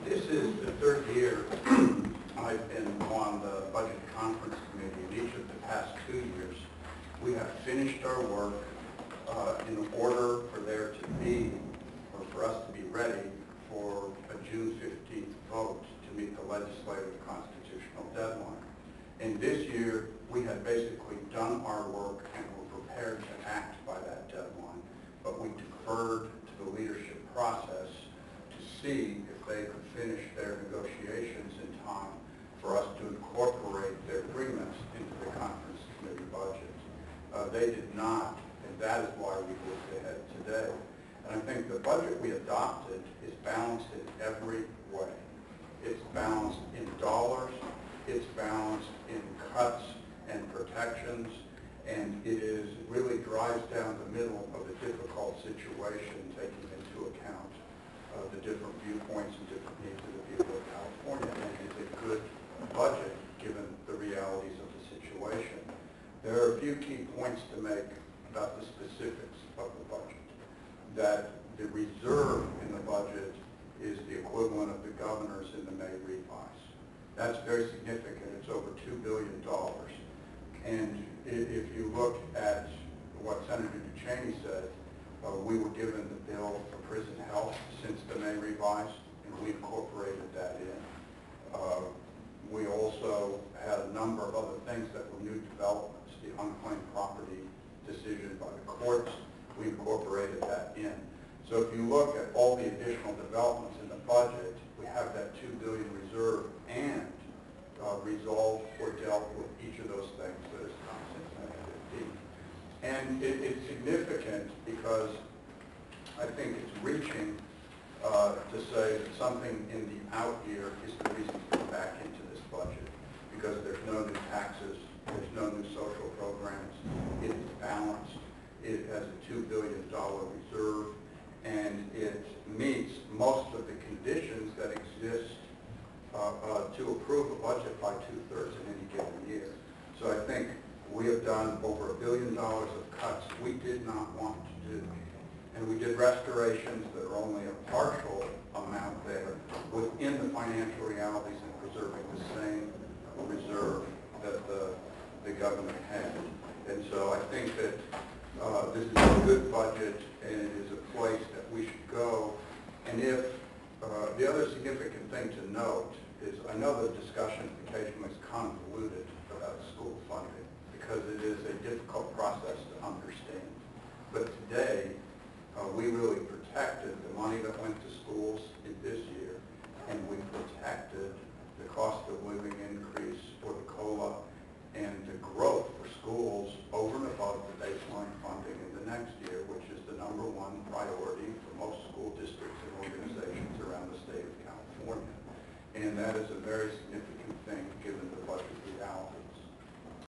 This is the third year I've been on the Budget Conference Committee. In each of the past 2 years, we have finished our work in order for there to be, or for us to be ready for a June 15th vote to meet the legislative constitutional deadline. And this year, we had basically done our work and were prepared to act by that deadline, but we deferred to the leadership process to see if they could finish their negotiations in time for us to incorporate their agreements into the conference committee budget. They did not, and that is why we moved ahead today. And I think the budget we adopted is balanced in every way. It's balanced in dollars, it's balanced in cuts and protections, and it really drives down the middle of a difficult situation, taking into account the different viewpoints and different needs of the people of California, and it's a good budget given the realities of the situation. There are a few key points to make about the specifics of the budget. That the reserve in the budget is the equivalent of the governor's in the May revise. That's very significant. It's over $2 billion. And if you look at what Senator Ducheny said, we were given the bill for prison health since the May revise, and we incorporated that in. We also had a number of other things that were new developments. The unclaimed property decision by the courts, we incorporated that in. So if you look at all the additional developments in the budget, we have that $2 billion reserve and resolved or dealt with each of those things that is constant and 15. And it's significant because I think it's reaching to say that something in the out year is the reason to go back into this budget, because there's no new taxes, there's no new social programs, it is balanced, it has a $2 billion reserve, and it meets most of the conditions that exist to approve a budget by 2/3 in any given year. So I think we have done over $1 billion of cuts we did not want to do. And we did restorations that are only a partial amount there within the financial realities and preserving the same reserve that the government had. And so I think that this is a good budget, and it is a place that we should go. And if the other significant thing to note is, I know the discussion occasionally is convoluted about school funding because it is a difficult process to understand. But today, we really protected the money that went to schools in this year, and we protected the cost of living increase or the COLA and the growth for schools over and above the baseline funding in the next year, which is the #1 priority for most school districts and organizations around the state of California. And that is a very significant thing